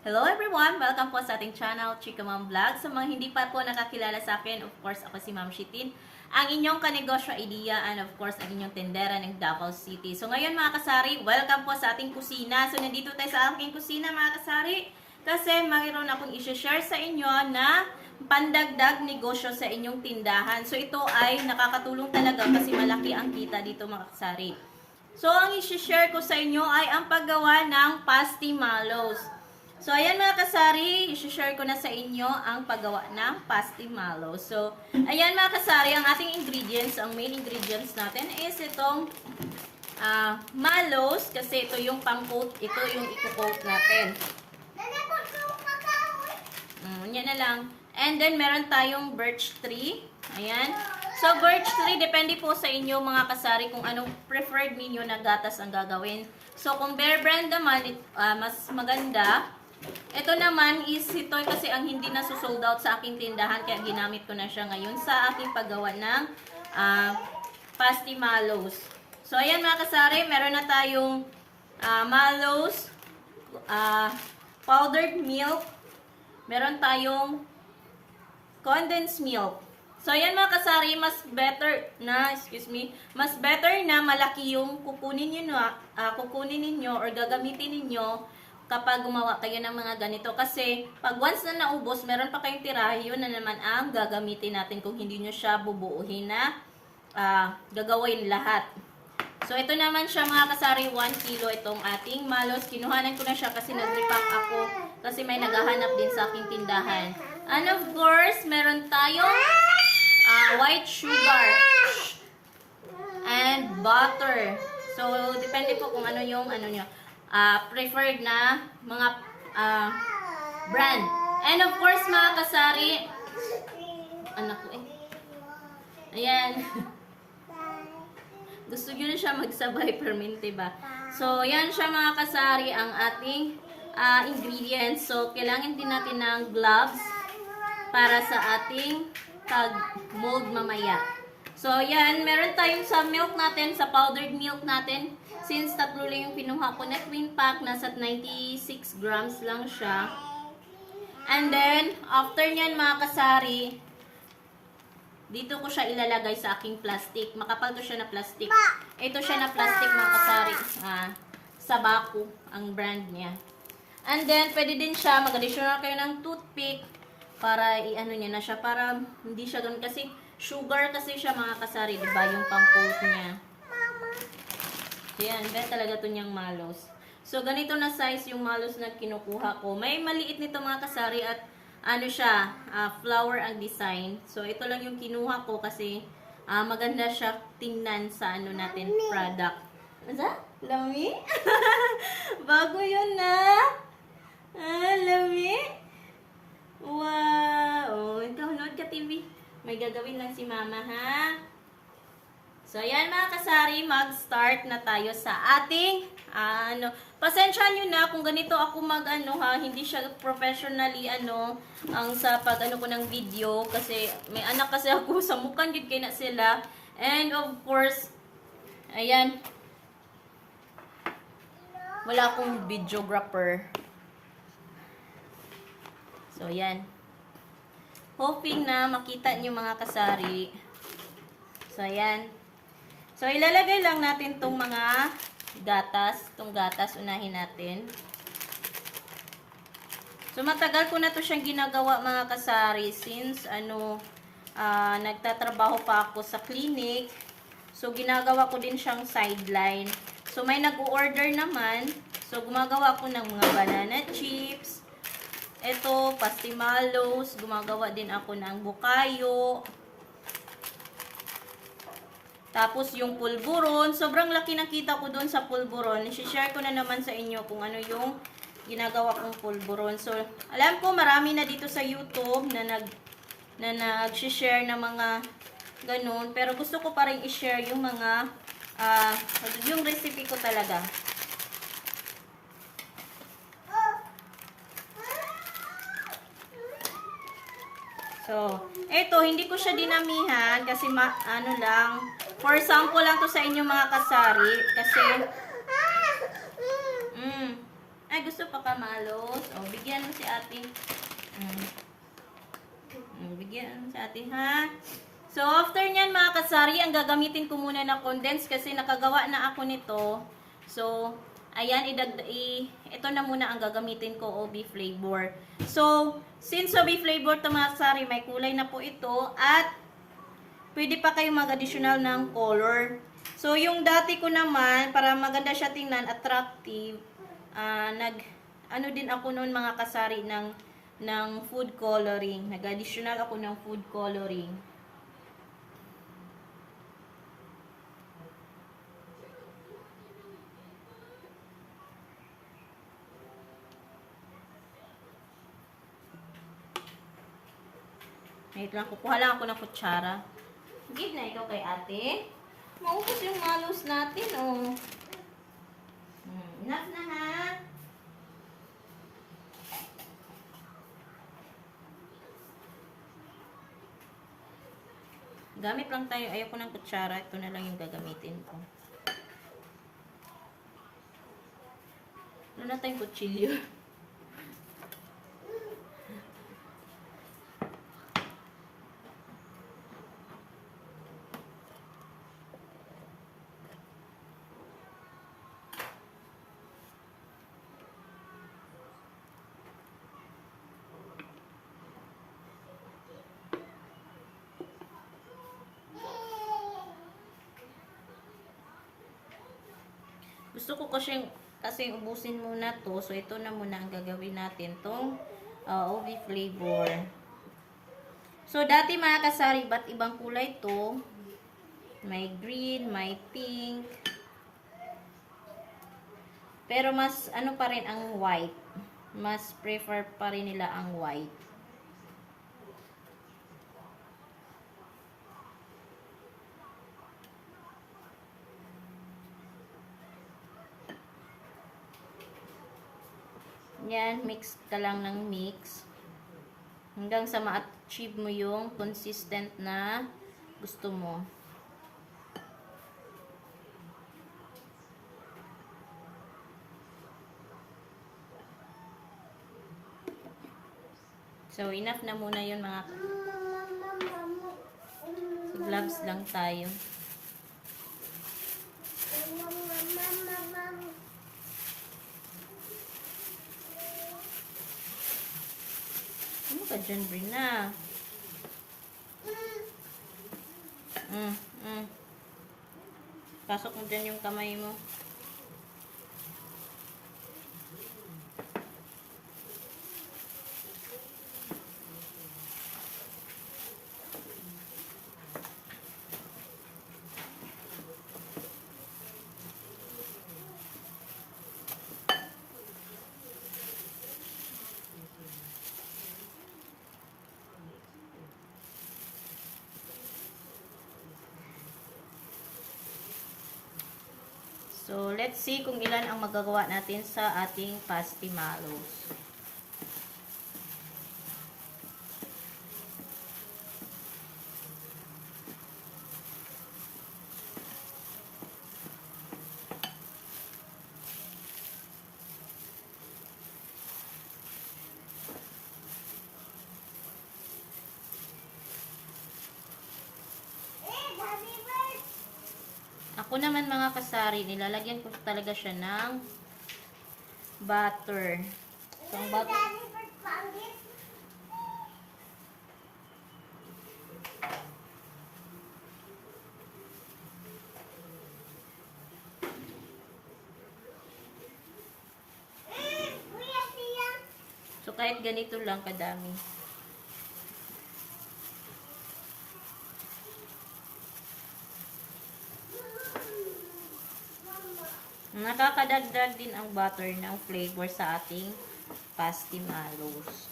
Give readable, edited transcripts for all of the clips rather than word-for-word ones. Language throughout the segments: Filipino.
Hello everyone! Welcome po sa ating channel, Chika Mom Vlog. Sa mga hindi pa po nakakilala sa akin, of course, ako si Ma'am Shitin, ang inyong kanegosyo idea and of course, ang inyong tendera ng Davao City. So ngayon mga kasari, welcome po sa ating kusina. So nandito tayo sa aking kusina mga kasari kasi mayroon akong i-share sa inyo na pandagdag negosyo sa inyong tindahan. So ito ay nakakatulong talaga kasi malaki ang kita dito mga kasari. So ang i-share ko sa inyo ay ang paggawa ng pasty mallows. So, ayan mga kasari, i-share ko na sa inyo ang paggawa ng pasty mallows. So, ayan mga kasari, ang ating ingredients, ang main ingredients natin is itong mallows, kasi ito yung pang-coat, ito yung i-coat natin. Yan na lang. And then, meron tayong birch tree. Ayan. So, birch tree, depende po sa inyo mga kasari kung anong preferred ninyo na gatas ang gagawin. So, kung Bear Brand naman, mas maganda. Ito naman is ito kasi ang hindi na sold out sa aking tindahan kaya ginamit ko na siya ngayon sa aking paggawa ng pasty mallows. So ayan mga kasari, meron na tayong mallows, powdered milk, meron tayong condensed milk. So ayan mga kasari, mas better na malaki yung kukunin ninyo or gagamitin ninyo kapag gumawa kayo ng mga ganito. Kasi, pag once na naubos, meron pa kayong tirahe, yun na naman ang gagamitin natin kung hindi nyo siya bubuuhin na gagawin lahat. So, ito naman siya mga kasari, 1 kilo itong ating mallows. Kinuhanan ko na siya kasi nag-repack ako kasi may naghahanap din sa aking tindahan. And of course, meron tayong white sugar and butter. So, depende po kung ano yung nyo. Preferred na mga brand. And of course, mga kasari, anak ko ayan. Gusto nyo na siya magsabay permente ba? So, yan siya mga kasari, ang ating ingredients. So, kailangan din natin ng gloves para sa ating pag-mold mamaya. So, yan. Meron tayong sa milk natin, sa powdered milk natin. Since tatlo lang yung pinuha ko na twin pack, nasa 96 grams lang siya. And then, after nyan mga kasari, dito ko siya ilalagay sa aking plastic. Makapal to siya na plastic. Ito siya na plastic mga kasari. Sabaku ang brand niya. And then, pwede din siya, mag-additional kayo ng toothpick para i-ano niya na siya. Para hindi siya ganun kasi sugar kasi siya mga kasari, diba? Yung pang-coat niya. Ayan, bet talaga ito niyang mallows. So, ganito na size yung mallows na kinukuha ko. May maliit nito mga kasari at ano siya, flower ang design. So, ito lang yung kinuha ko kasi maganda siya tingnan sa ano natin, product. Asa? Lami? Bago yun na. Lami? Wow! Ikaw, nood ka TV. May gagawin lang si mama, ha? So, ayan mga kasari, mag-start na tayo sa ating, pasensya nyo na kung ganito ako hindi siya professionally, ang sa pag-ano ko ng video, kasi may anak kasi ako, sa mukhang yun kayo na sila, and of course, ayan, wala akong videographer. So, ayan. Hoping na makita nyo mga kasari. So, ayan. So, ilalagay lang natin itong mga gatas. Itong gatas, unahin natin. So, matagal ko na to siyang ginagawa mga kasari since, nagtatrabaho pa ako sa clinic. So, ginagawa ko din siyang sideline. So, may nag-order naman. So, gumagawa ko ng mga banana chips. Ito, pasty mallows. Gumagawa din ako ng bukayo. Tapos yung pulburon, sobrang laki nakita ko doon sa pulburon. I-share ko na naman sa inyo kung ano yung ginagawa kong pulburon. So, alam ko marami na dito sa YouTube na nag-share na mga ganun. Pero gusto ko pa rin i-share yung mga, yung recipe ko talaga. So, eto, hindi ko siya dinamihan kasi lang, for sample lang to sa inyo mga kasari. Kasi, ay gusto pa ka pastimalos. O, bigyan mo si ate. Bigyan mo si ate, ha? So, after nyan mga kasari, ang gagamitin ko muna na condense kasi nakagawa na ako nito. So, ayan, ito na muna ang gagamitin ko, OB flavor. So, since OB flavor to mga kasari, may kulay na po ito at pwede pa kayo mag-additional ng color. So, yung dati ko naman, para maganda siya tingnan, attractive, ano din ako noon mga kasari ng food coloring. Nag-additional ako ng food coloring. Wait lang, kukuha lang ako ng kutsara. Give na ito kay ate. Maubos yung malos natin, oh. Enough na, ha? Gamit lang tayo. Ayoko ng kutsara. Ito na lang yung gagamitin ko. Ano na tayong kutsilyo? Gusto ko kasi ubusin muna to. So, ito na muna ang gagawin natin. Itong OB flavor. So, dati mga kasari, ba't ibang kulay to? May green, may pink. Pero mas, ano pa rin ang white. Mas prefer pa rin nila ang white. Yan, mix ka lang ng mix. Hanggang sa ma-achieve mo yung consistent na gusto mo. So, enough na muna yun mga so, gloves lang tayo. Ano ka dyan, Brina? Pasok mo dyan yung kamay mo. So, let's see kung ilan ang magagawa natin sa ating pastimalos. Ako naman mga kasari, nilalagyan ko talaga siya ng butter. So, ang butter... So, kahit ganito lang kadami. Nakakadagdag din ang butter ng flavor sa ating pastimalos.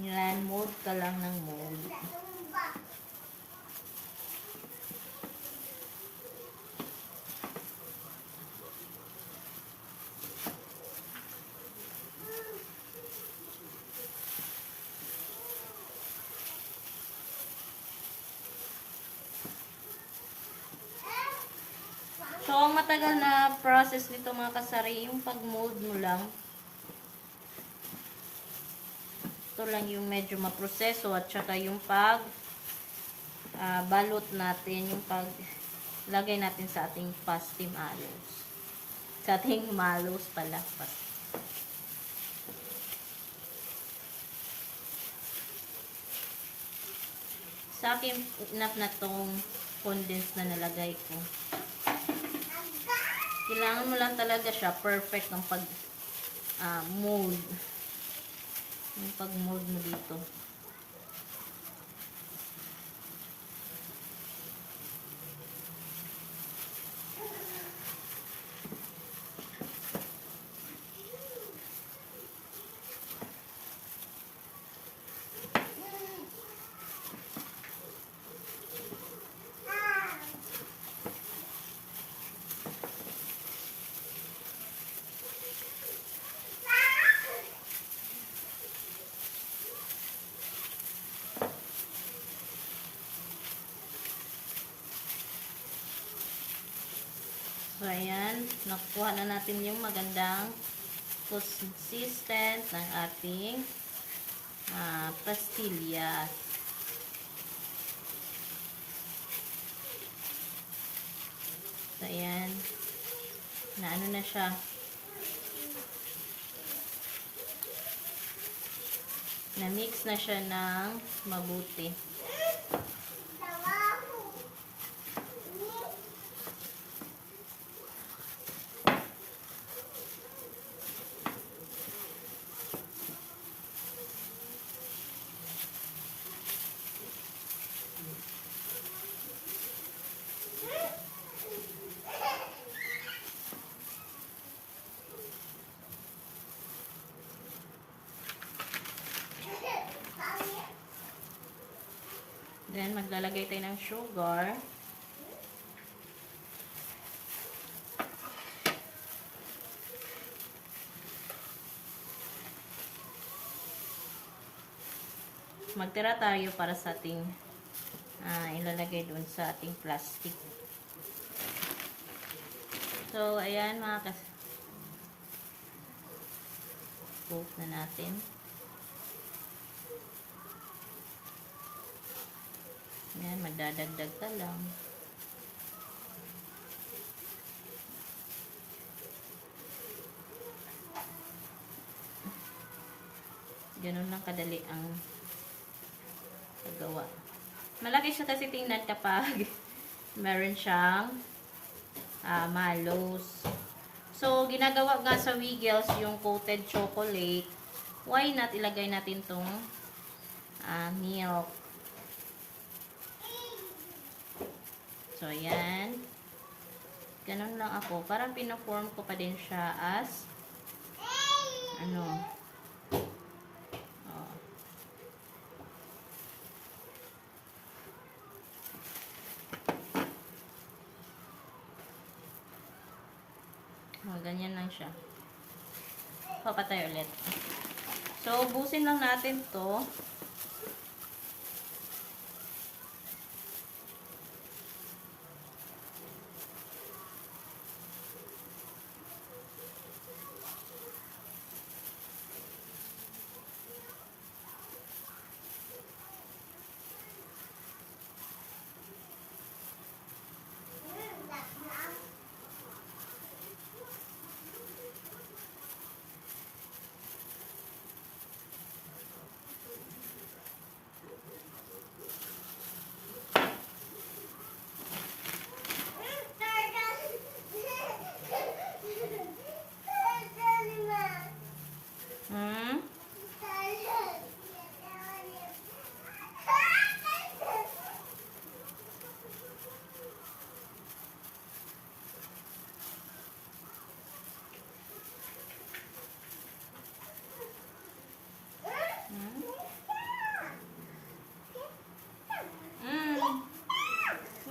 Yan, mold ka lang ng mold. So, ang matagal na process nito mga kasari, yung pag-mold mo lang. Ito lang yung medyo maproseso at saka yung balot natin, yung lagay natin sa ating pasti malos. Sa ating malos pala. Sa akin, enough na tong condense na nalagay ko. Kailangan mo lang talaga siya perfect ng mold. Yung pag-mold mo dito. So, ayan. Nakuha na natin yung magandang consistent ng ating pastillas. So, ayan. Ano na siya. Na-mix na siya ng mabuti. Then, maglalagay tayo ng sugar. Magtira tayo para sa ating ilalagay dun sa ating plastic. So, ayan mga coat na natin. Ayan, magdadagdag ka lang. Ganun lang kadali ang paggawa. Malaki siya kasi tingnan kapag meron siyang malos. So, ginagawa nga sa Wiggles yung coated chocolate. Why not ilagay natin tong milk. So, ayan. Ganun lang ako. Parang pinaform ko pa din siya as ganyan lang siya. Papatay ulit. So, ubusin lang natin to.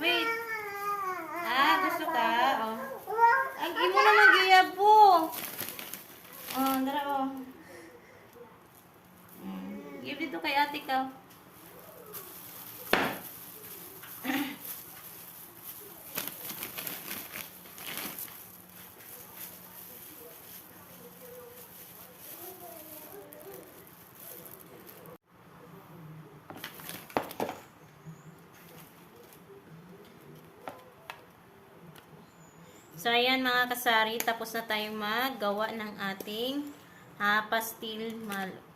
Wait. Gusto ka? Ang imo na mag-iyab po. Dara oh. Give dito kay ate ka. So, ayan mga kasari, tapos na tayong maggawa ng ating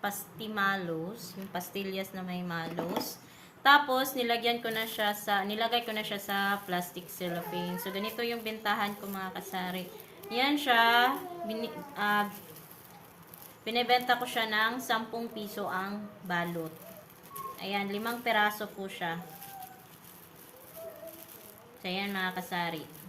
pastimalos, yung pastillas na may malos. Tapos, nilagay ko na siya sa plastic cellophane. So, ganito yung bentahan ko mga kasari. Yan siya, binibenta ko siya ng 10 piso ang balot. Ayan, 5 peraso po siya. So, ayan mga kasari.